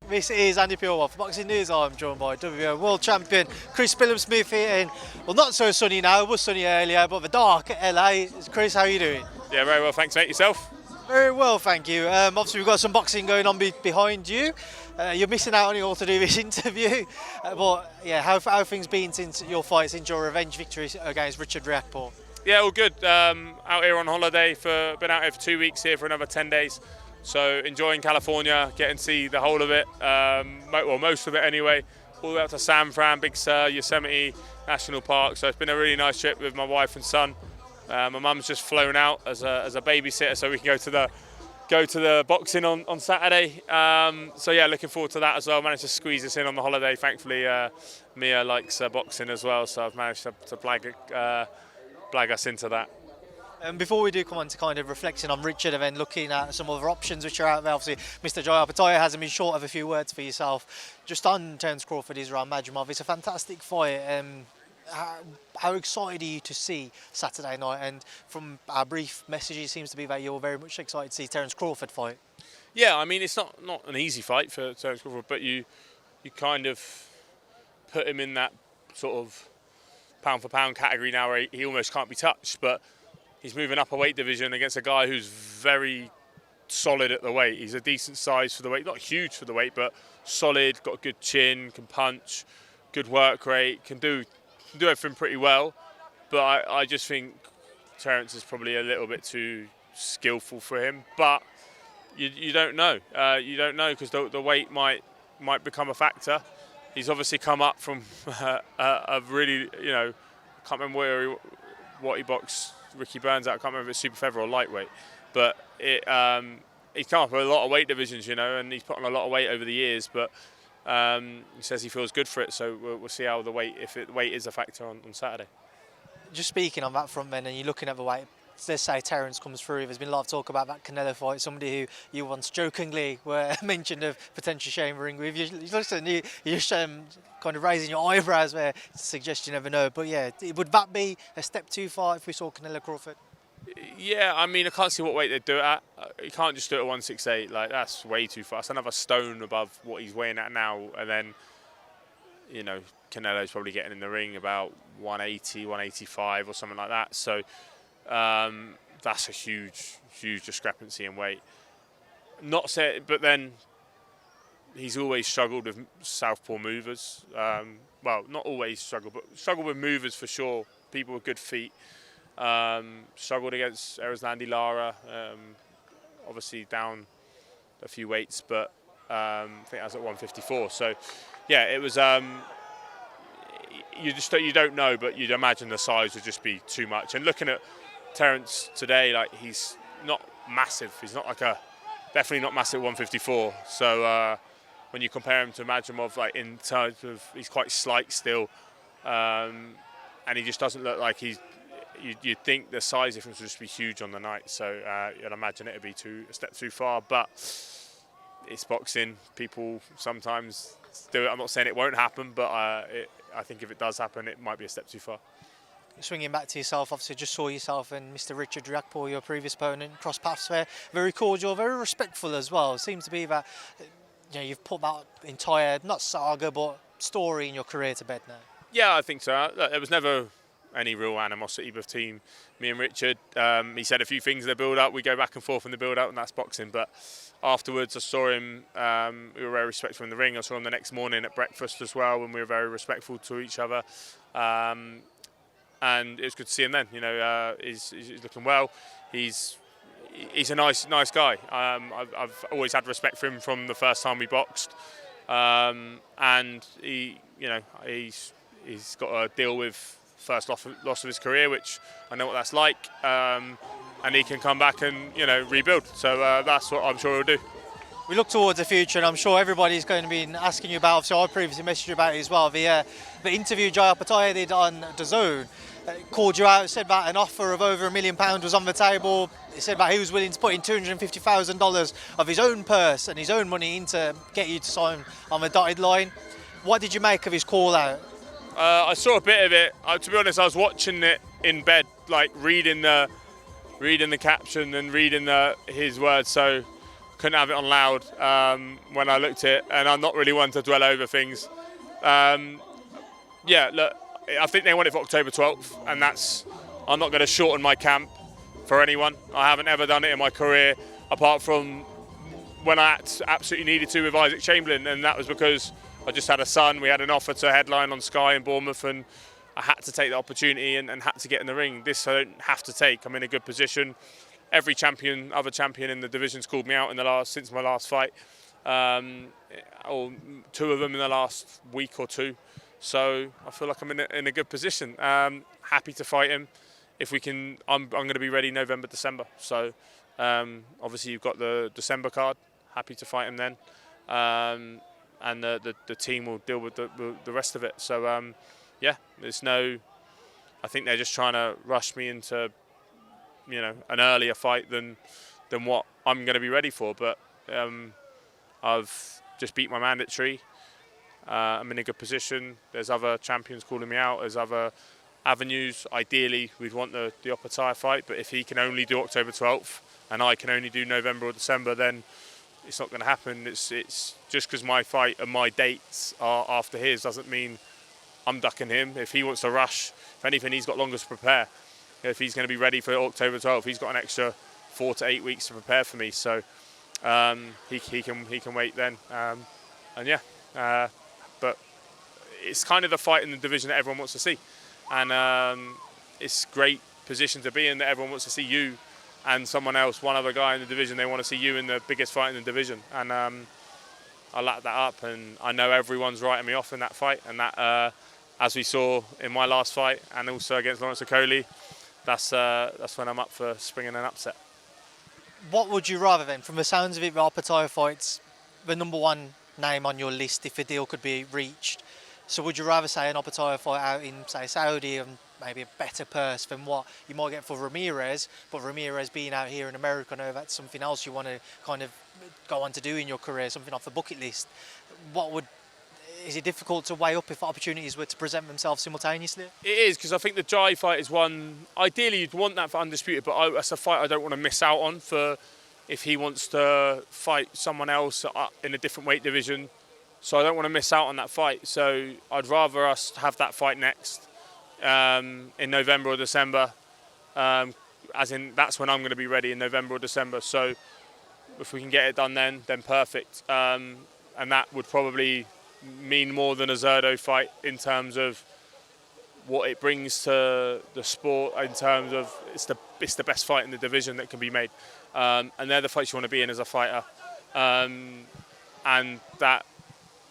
This is Andi Purewal for Boxing News. I'm joined by WBO World Champion Billam-Smith here in, well, not so sunny now, it was sunny earlier, but the dark LA. Chris, how are you doing? Yeah, very well, thanks mate. Yourself? Very well, thank you. Obviously we've got some boxing going on behind you. You're missing out on it all to do this interview. But yeah, how have things been since your fight, since your revenge victory against Richard Riakporhe? Yeah, all good. Out here on holiday, been out here for 2 weeks, here for another 10 days. So enjoying California, getting to see the whole of it, well, most of it anyway, all the way up to San Fran, Big Sur, Yosemite National Park. So it's been a really nice trip with my wife and son. My mum's just flown out as a babysitter, so we can go to the boxing on Saturday. So yeah, looking forward to that as well. Managed to squeeze us in on the holiday. Thankfully, Mia likes boxing as well, so I've managed to blag us into that. Before we do come on to kind of reflecting on Richard and then looking at some other options which are out there, obviously Mr. Jai Opetaia hasn't been short of a few words for yourself. Just on Terence Crawford, Israel Madrimov, it's a fantastic fight. How excited are you to see Saturday night? And from our brief message, it seems to be that you're very much excited to see Terence Crawford fight. Yeah, I mean, it's not an easy fight for Terence Crawford, but you kind of put him in that sort of pound for pound category now where he almost can't be touched, but he's moving up a weight division against a guy who's very solid at the weight. He's a decent size for the weight, not huge for the weight, but solid, got a good chin, can punch, good work rate, can do everything pretty well. But I just think Terence is probably a little bit too skillful for him. But you don't know. You don't know because the weight might become a factor. He's obviously come up from a really, I can't remember what he boxed Ricky Burns out. I can't remember if it's super featherweight or lightweight, but he's come up with a lot of weight divisions, and he's put on a lot of weight over the years. But he says he feels good for it, so we'll see how the weight, weight is a factor on Saturday. Just speaking on that front, then, and you're looking at the weight. Let's say Terence comes through. There's been a lot of talk about that Canelo fight. Somebody who you once jokingly were mentioned of potentially sharing the ring with. You're just kind of raising your eyebrows there, suggest you never know. But yeah, would that be a step too far if we saw Canelo Crawford? Yeah, I mean, I can't see what weight they'd do it at. You can't just do it at 168. Like, that's way too far. It's another stone above what he's weighing at now. And then, Canelo's probably getting in the ring about 180, 185 or something like that. So that's a huge discrepancy in weight. Not say, but then he's always struggled with southpaw movers. Well, not always struggled, but struggled with movers for sure. People with good feet. Struggled against Erislandy Lara. Obviously down a few weights, but I think I was at 154. So yeah, it was. You don't know, but you'd imagine the size would just be too much. And looking at Terence today, like, he's not massive. He's not definitely not massive at 154. So when you compare him to Madrimov, like, in terms of, he's quite slight still, and he just doesn't look like he's. You'd think the size difference would just be huge on the night. So you'd imagine it'd be a step too far. But it's boxing. People sometimes do it. I'm not saying it won't happen, but I think if it does happen, it might be a step too far. Swinging back to yourself, obviously just saw yourself and Mr. Richard Riakporhe, your previous opponent, cross paths there. Very cordial, very respectful as well. It seems to be that you've put that entire, not saga, but story in your career to bed now. Yeah, I think so. There was never any real animosity between me and Richard. He said a few things in the build-up. We go back and forth in the build-up, and that's boxing. But afterwards, I saw him. We were very respectful in the ring. I saw him the next morning at breakfast as well, when we were very respectful to each other. And it was good to see him then. He's looking well. He's a nice guy. I've always had respect for him from the first time we boxed. And he's got a deal with first loss of his career, which I know what that's like. And he can come back and rebuild. So that's what I'm sure he'll do. We look towards the future, and I'm sure everybody's going to be asking you about. So I previously messaged you about it as well. The interview Jai Opetaia did on DAZN called you out, said that an offer of over £1 million was on the table. He said that he was willing to put in $250,000 of his own purse and his own money in to get you to sign on the dotted line. What did you make of his call out? I saw a bit of it. To be honest, I was watching it in bed, like reading the caption and reading his words. So couldn't have it on loud when I looked at it, and I'm not really one to dwell over things. Yeah, look, I think they want it for October 12th, and I'm not going to shorten my camp for anyone. I haven't ever done it in my career, apart from when I absolutely needed to with Isaac Chamberlain, and that was because I just had a son. We had an offer to headline on Sky in Bournemouth, and I had to take the opportunity and had to get in the ring. This I don't have to take. I'm in a good position. Every other champion in the division's called me out since my last fight, or two of them in the last week or two. So I feel like I'm in a good position. Happy to fight him if we can. I'm going to be ready November, December. So obviously you've got the December card. Happy to fight him then, and the team will deal with the rest of it. So yeah, I think they're just trying to rush me into an earlier fight than what I'm going to be ready for. But I've just beat my mandatory. I'm in a good position. There's other champions calling me out. There's other avenues. Ideally, we'd want the Opetaia fight, but if he can only do October 12th and I can only do November or December, then it's not going to happen. It's just because my fight and my dates are after his doesn't mean I'm ducking him. If he wants to rush, if anything, he's got longer to prepare. If he's going to be ready for October 12th, he's got an extra 4 to 8 weeks to prepare for me. So he can wait then. And yeah. But it's kind of the fight in the division that everyone wants to see, and it's a great position to be in that everyone wants to see you and someone else, one other guy in the division. They want to see you in the biggest fight in the division, and I lap that up, and I know everyone's writing me off in that fight, and that as we saw in my last fight and also against Lawrence Okoli, that's when I'm up for springing an upset. What would you rather then? From the sounds of it, the Opetaia fight's the number one name on your list if a deal could be reached. So would you rather say an Opetaia fight out in, say, Saudi and maybe a better purse than what you might get for Ramirez, but Ramirez being out here in America, I know that's something else you want to kind of go on to do in your career, something off the bucket list. Is it difficult to weigh up if opportunities were to present themselves simultaneously? It is, because I think the Jai fight is one, ideally you'd want that for undisputed, but that's a fight I don't want to miss out on for if he wants to fight someone else in a different weight division. So I don't want to miss out on that fight. So I'd rather us have that fight next in November or December, as in that's when I'm going to be ready, in November or December. So if we can get it done then perfect. And that would probably mean more than a Zurdo fight in terms of what it brings to the sport, in terms of it's the best fight in the division that can be made. And they're the fights you want to be in as a fighter. And that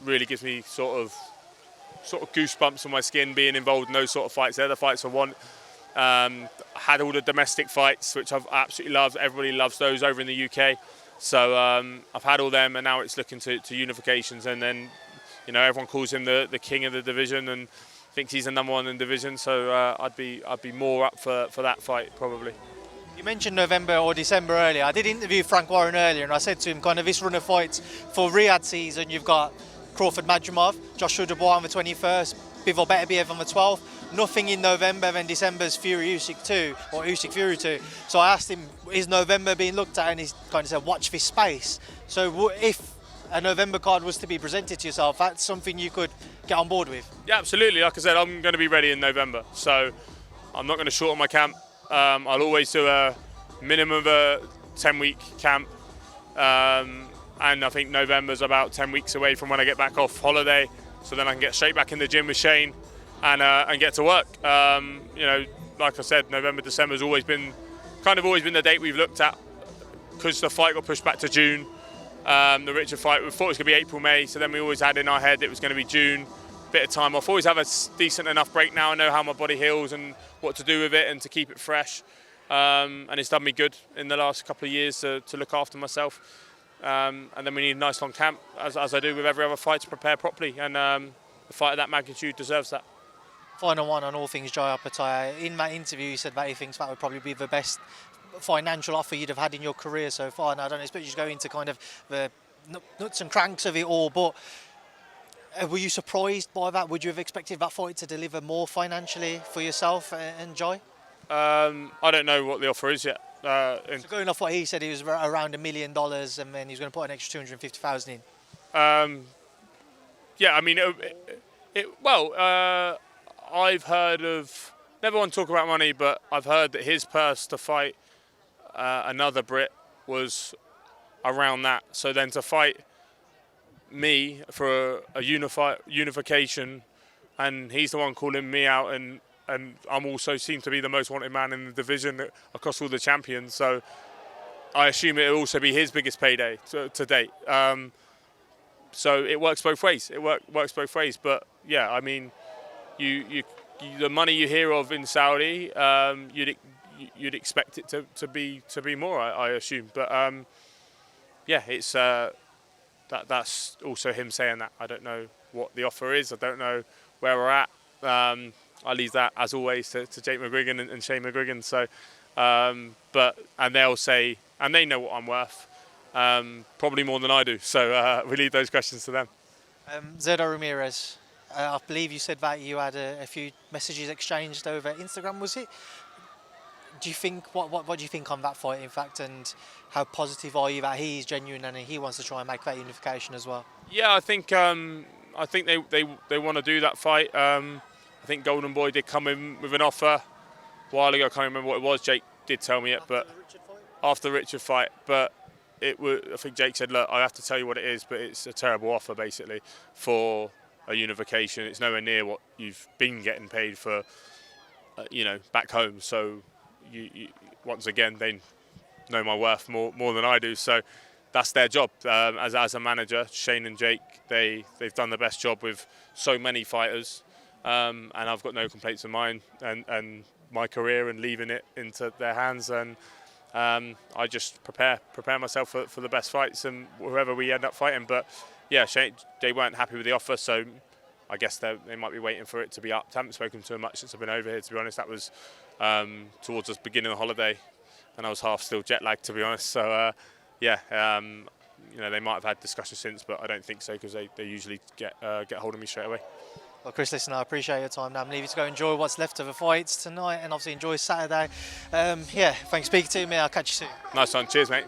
really gives me sort of goosebumps on my skin being involved in those sort of fights. They're the fights I want. I had all the domestic fights, which I've absolutely loved. Everybody loves those over in the UK. So I've had all them, and now it's looking to unifications. And then, everyone calls him the king of the division and thinks he's the number one in the division. So I'd be more up for that fight probably. You mentioned November or December earlier. I did interview Frank Warren earlier, and I said to him, kind of this run of fights for Riyadh season, you've got Crawford Madrimov, Joshua Dubois on the 21st, Bivol Beterbiev on the 12th. Nothing in November, then December's Fury Usyk 2 or Usyk Fury 2. So I asked him, is November being looked at? And he's kind of said, watch this space. So if a November card was to be presented to yourself, that's something you could get on board with? Yeah, absolutely. Like I said, I'm going to be ready in November. So I'm not going to shorten my camp. I'll always do a minimum of a 10-week camp. And I think November's about 10 weeks away from when I get back off holiday. So then I can get straight back in the gym with Shane and get to work. Like I said, November, December's always been the date we've looked at, because the fight got pushed back to June. The Richard fight, we thought it was going to be April, May, so then we always had in our head it was going to be June. Bit of time off. Always have a decent enough break now. I know how my body heals and what to do with it and to keep it fresh. And it's done me good in the last couple of years to look after myself. And then we need a nice long camp, as I do with every other fight, to prepare properly. And the fight of that magnitude deserves that. Final one on all things Jai Opetaia. In that interview, you said that he thinks that would probably be the best financial offer you'd have had in your career so far. Now, I don't expect you to go into kind of the nuts and cranks of it all, but were you surprised by that? Would you have expected that fight to deliver more financially for yourself and Jai? I don't know what the offer is yet. So going off what he said, he was around $1 million, and then he's going to put an extra 250,000 in. Yeah, I mean, I've heard of, never want to talk about money, but I've heard that his purse to fight another Brit was around that. So then to fight me for a unification, and he's the one calling me out, and I'm also seem to be the most wanted man in the division across all the champions. So I assume it'll also be his biggest payday to date. So it works both ways. Works both ways. But yeah, I mean, you the money you hear of in Saudi, you'd expect it to be more, I assume. But yeah, it's that's also him saying that. I don't know what the offer is. I don't know where we're at. I leave that, as always, to Jake McGuigan and Shane McGuigan. So, and they'll say, and they know what I'm worth. Probably more than I do, so we leave those questions to them. Zurdo Ramirez, I believe you said that you had a few messages exchanged over Instagram, was it? Do you think what do you think on that fight, in fact, and how positive are you that he's genuine and he wants to try and make that unification as well? Yeah, I think they want to do that fight. I think Golden Boy did come in with an offer a while ago. I can't remember what it was. Jake did tell me it, but after the Richard fight, but. I think Jake said, look, I have to tell you what it is, but it's a terrible offer, basically, for a unification. It's nowhere near what you've been getting paid for, back home. So, you once again, they know my worth more than I do. So, that's their job. As a manager, Shane and Jake, they've done the best job with so many fighters, and I've got no complaints of mine and my career and leaving it into their hands. And I just prepare myself for the best fights and whoever we end up fighting. But yeah, they weren't happy with the offer, so I guess they might be waiting for it to be up. I haven't spoken to them much since I've been over here, to be honest. That was towards the beginning of the holiday, and I was half still jet lagged, to be honest. So they might have had discussions since, but I don't think so, because they usually get hold of me straight away. Well, Chris, listen, I appreciate your time now. I'm leaving you to go enjoy what's left of the fights tonight, and obviously enjoy Saturday. Thanks for speaking to me. I'll catch you soon. Nice one. Cheers, mate.